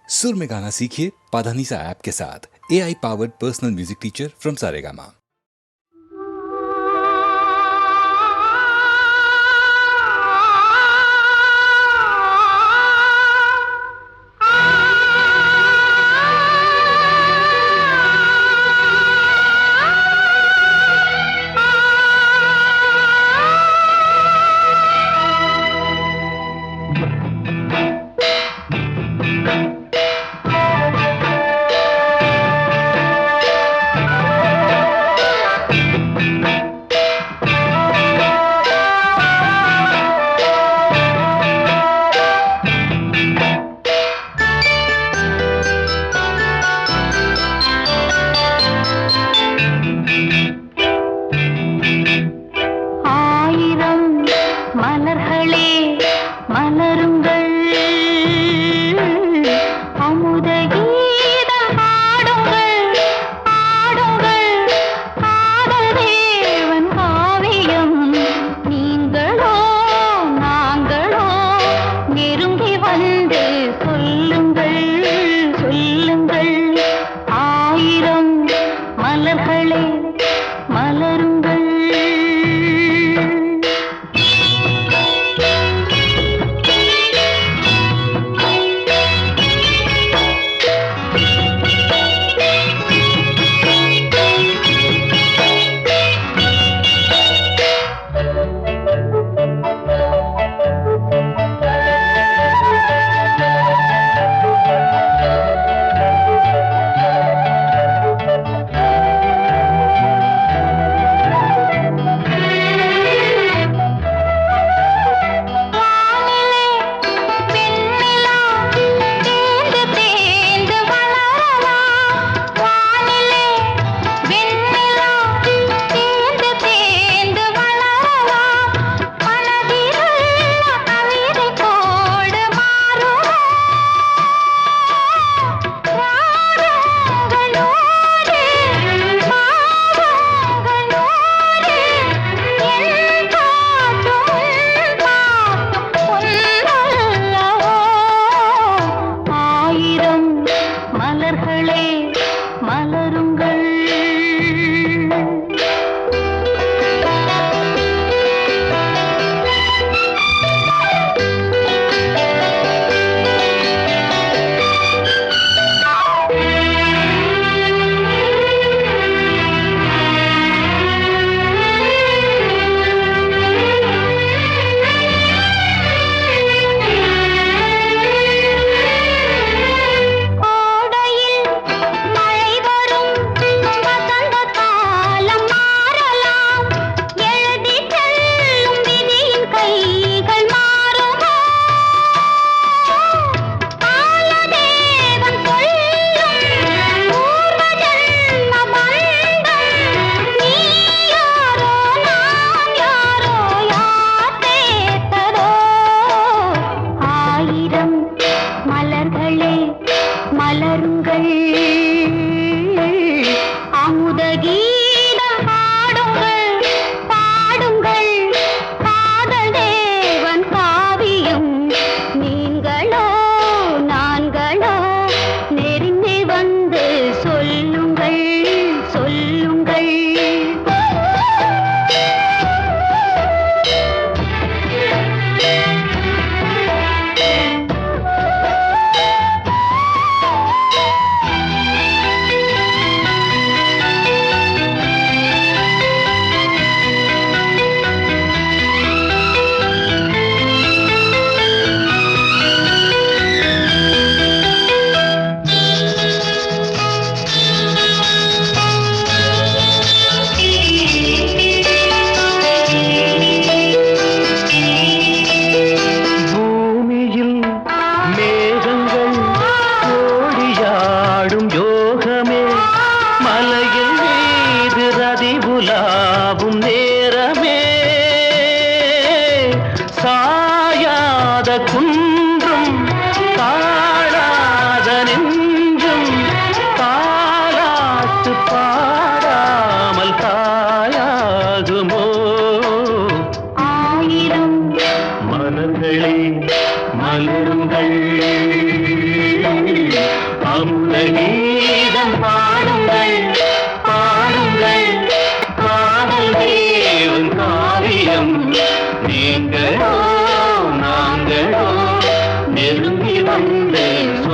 सुर में गाना सीखिए पाधानीसा ऐप के साथ। AI powered personal music teacher from Saregama.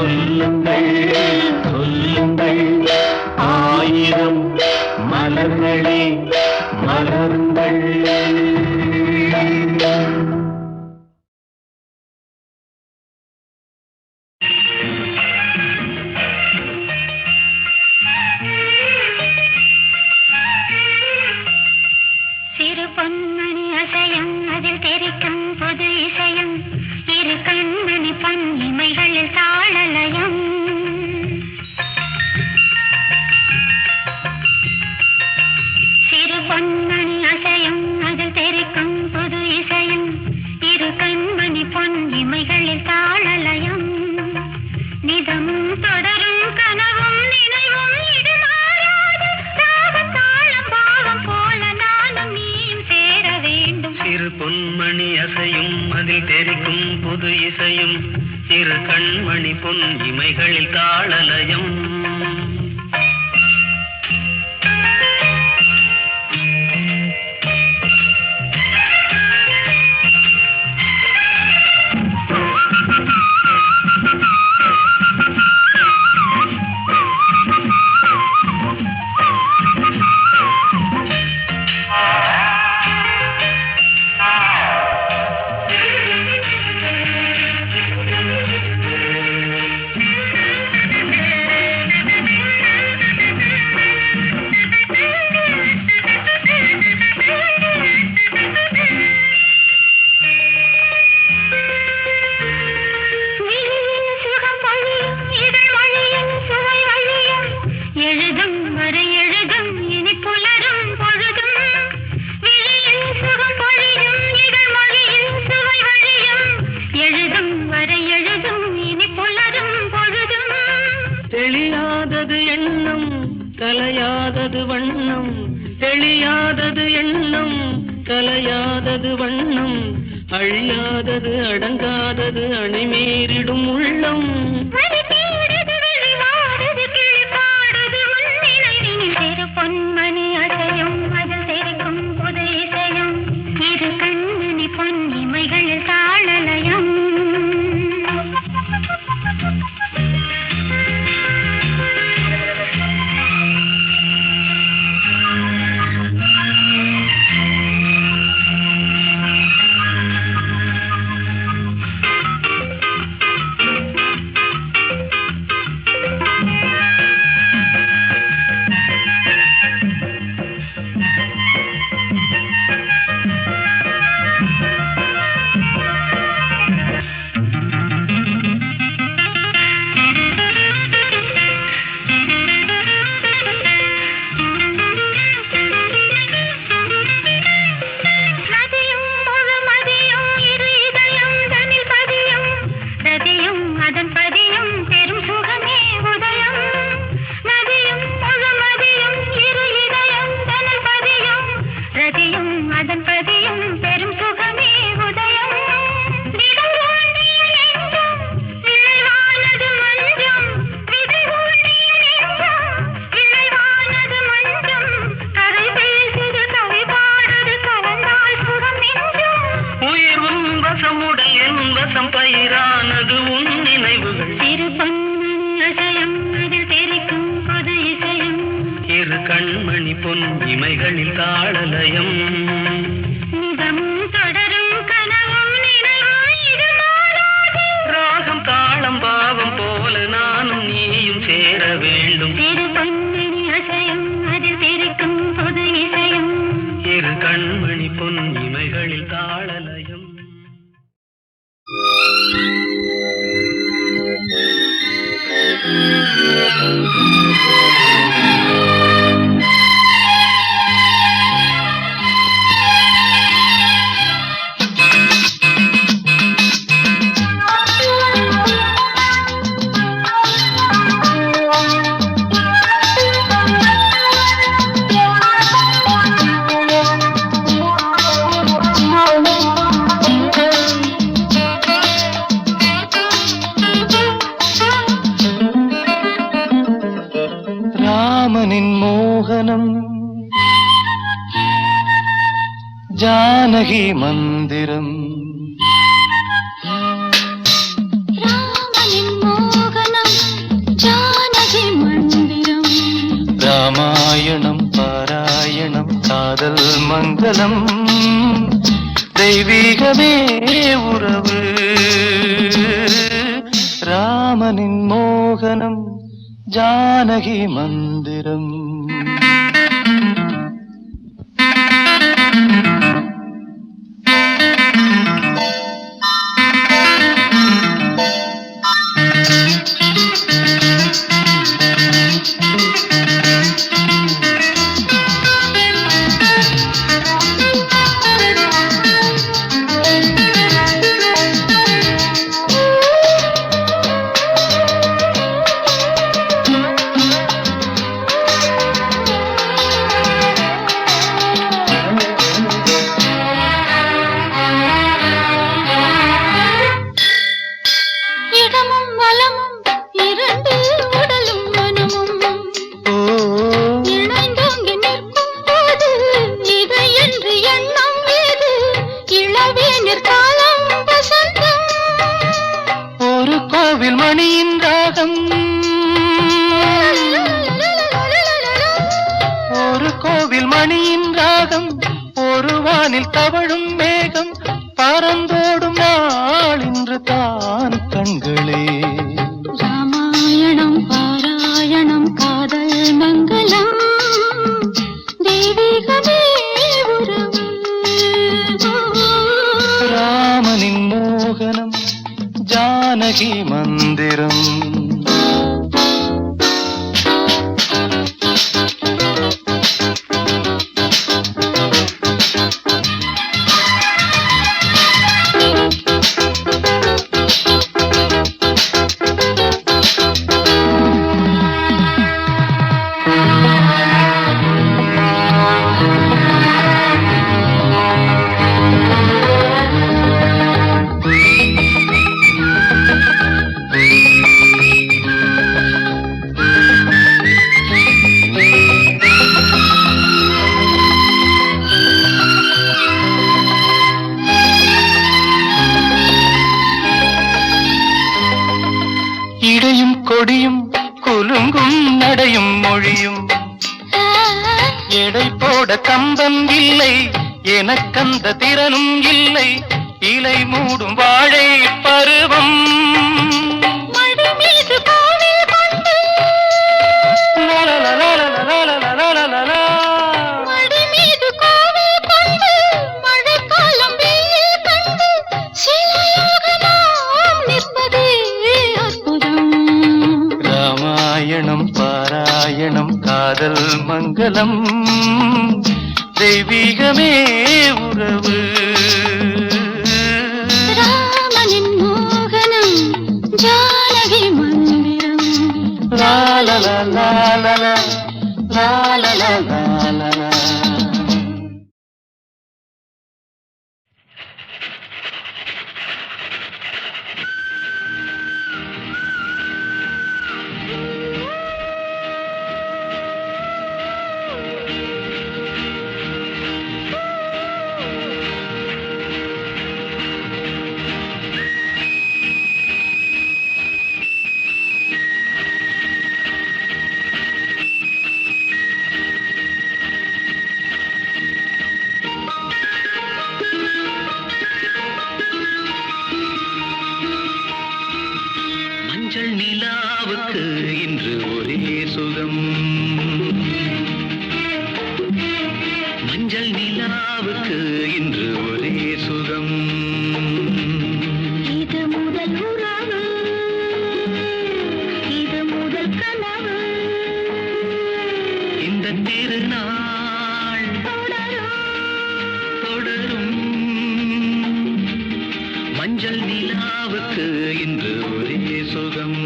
சொல்லுங்கள் சொல்லுங்கள் ஆயிரம் மலர்களே மலருங்கள். சிறு பொன்மணி அசையும் அதில் தெரிக்கும் பொது இசையும் இரு கண்மணி பொன் இமைகளில் தாளலயம். சிறு பொன்மணி அசையும் அதில் தெரிக்கும் பொது இசையும் இரு கண்மணி பொன் இமைகளில் தாளலயம். நிதமும் தொடரும் கனவும் நினைவும் இது மாறாது ராகத்தாளம் பாவம் போல நானும் நீயும் சேர வேண்டும். சிறு பொன்மணி அசையும் அதில் தெரிக்கும் புது இசையும் இரு கண்மணி பொன் இமைகளில் தாளலயம். தெளியாதது எண்ணம் கலையாதது வண்ணம், தெளியாதது எண்ணம் கலையாதது வண்ணம், அழியாதது அடங்காதது அணைமீறிடும் உள்ளம். பொன்மணி அசையும் அதில் தெரிக்கும் புது இசையும் இரு கண்மணி பொன் இமைகளில் தாளலயம். பயிரானது உன் நினைவுகள். சிறு பொன்மணி அசையும் அதில் தெரிக்கும் பொது இசையும் இரு கண்மணி பொன் இமைகளில் தாளலயம். நிதமும் தொடரும் கனவும் நினைவும் இது மாறாது ராகம் தாளம் பாவம் போல நானும் நீயும் சேர வேண்டும். சிறு பொன்மணி அசையும் அதில் தெரிக்கும் பொது இசையும் இரு கண்மணி பொன் இமைகளில் தாளலயம். ராமனின் மோகனம் ஜானகி மந்திரம். ராமனின் மோகனம் மங்களம் தெய்வீகமே உறவு ராமனின் மோகனம் ஜானகி மந்திரம் ஒரு கோவில் மணியின் ராகம் ஒரு வானில் தவழும் மேகம் பறந்தோடும் நாள் இன்று தான் கண்களே ராமாயணம் பாராயணம் காதல் மங்களம் தெய்வீகமே உறவு ராமனின் மோகனம் ஜானகி மந்திரம் இடையும் கொடியும் குலுங்கும் நடையும் மொழியும் எடை போட கம்பம் இல்லை எனக்கந்த திறனும் இல்லை இலை மூடும் வாழை பருவம் ராமாயணம் பாராயணம் காதல் மங்களம் தெய்வீகமே உறவு ராமனின் மோகனம் ஜானகி மந்திரம் லா லா லா லா லா லா லா லா லா லா. மஞ்சள் நிலாவுக்கு இன்று ஒரே சுகம் மஞ்சள் நிலாவுக்கு இன்று ஒரே சுகம் இது முதல் உறவு இது முதல் கனவு இந்த திருநாள் தொடரும் மஞ்சள் நிலாவுக்கு இன்று ஒரே சுகம்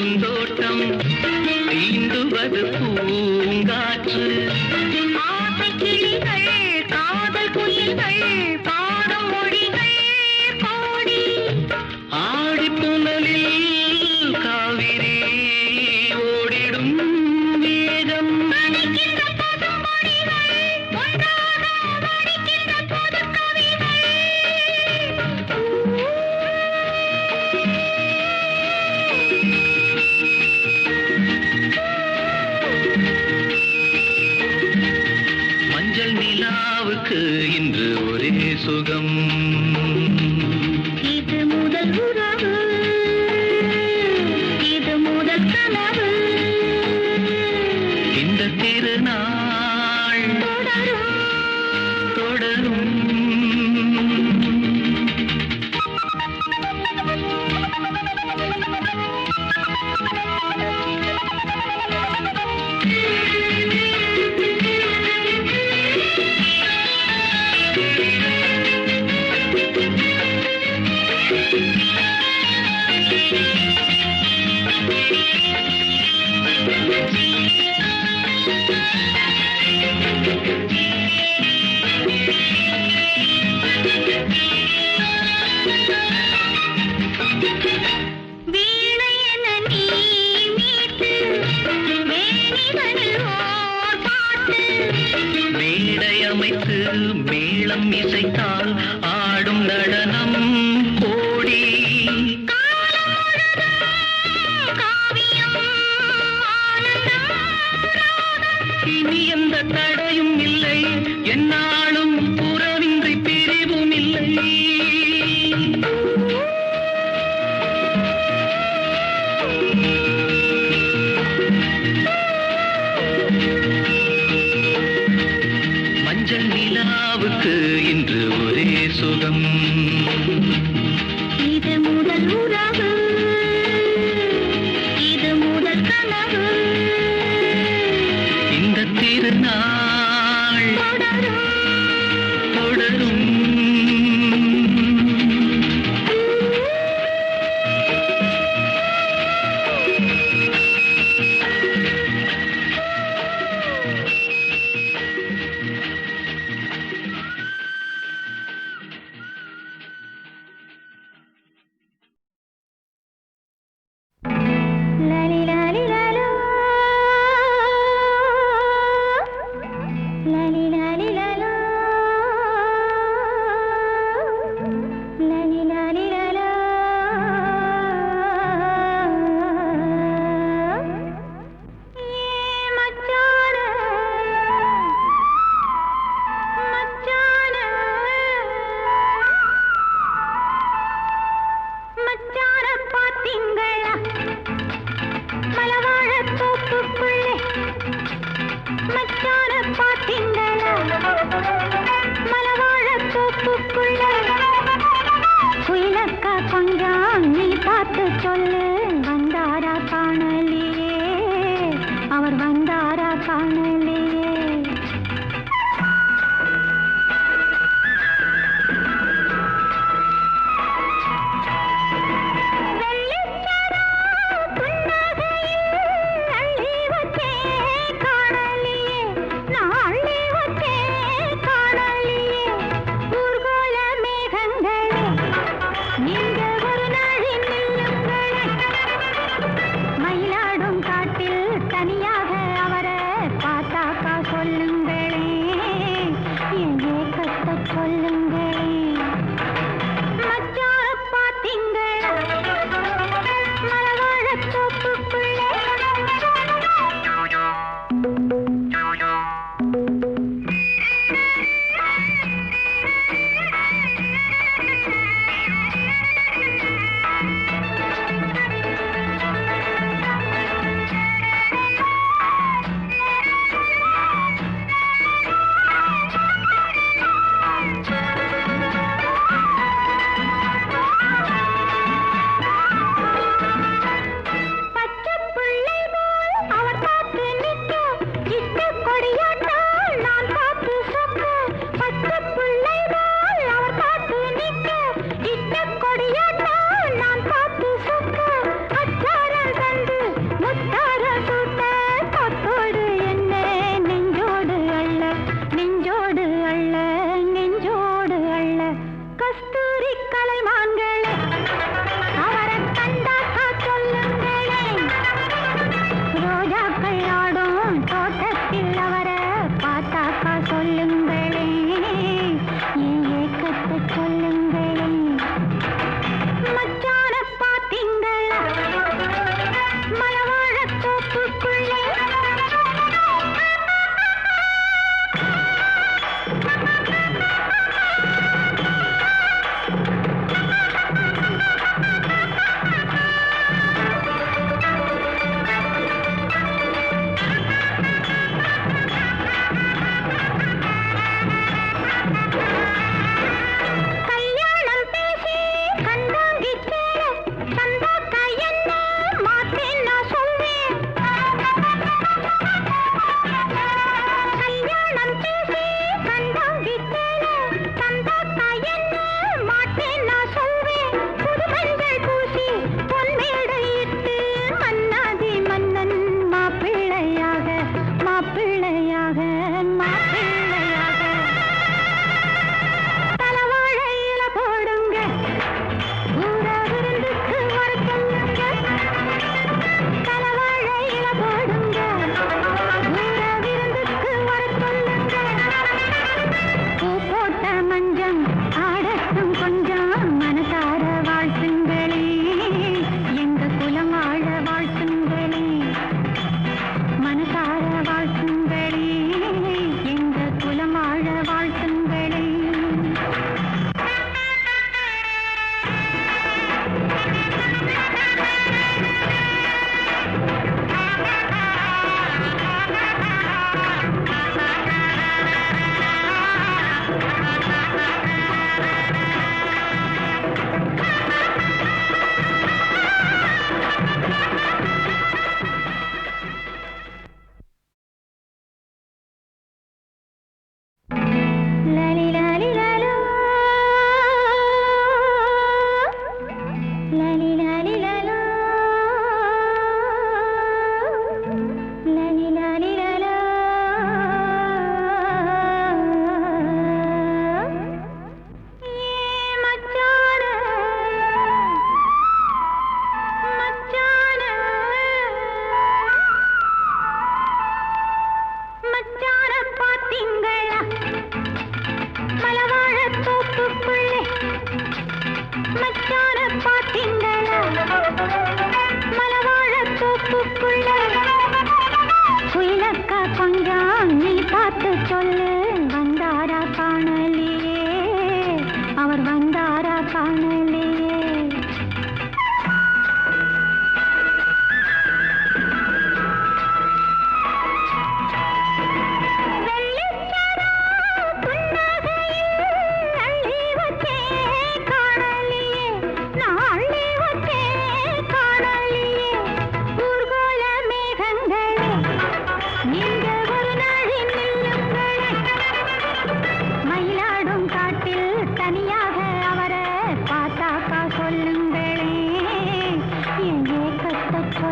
பூந்தோட்டம் தீண்டுவது பூங்காற்று ஆசை கிளிகள் காதல் குயில்கள் பாடும் மொழிகள் கோடி ஆடிப்புணலில் காவிரி ஓடிடும் வேகம் படிக்கின்ற புது மொழிகள் ஒன்றாக படிக்கின்ற புது கவிகள் மஞ்சள் நிலாவுக்கு இன்று ஒரே சுகம் இது முதல் உறவு இது முதல் கனவு இந்த திருநாள் தொடரும் தொடரும் வீணை என நீ மீட்டு மேனிகளில் ஓர் பாட்டு மேடை அமைத்து மேளம் இசைத்தால் ஆடும் நடனம் கோடி காவியம் ஆனந்தம் இனி எந்த தடையும் இல்லை என்னாலும் உறவின்றி பிரிவும் இல்லை மஞ்சள் நிலாவுக்கு இன்று ஒரே சுகம் இது முதல் உறவு இது முதல் கனவு இந்த திருநாள் தொடரும்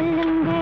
சொல்லுங்க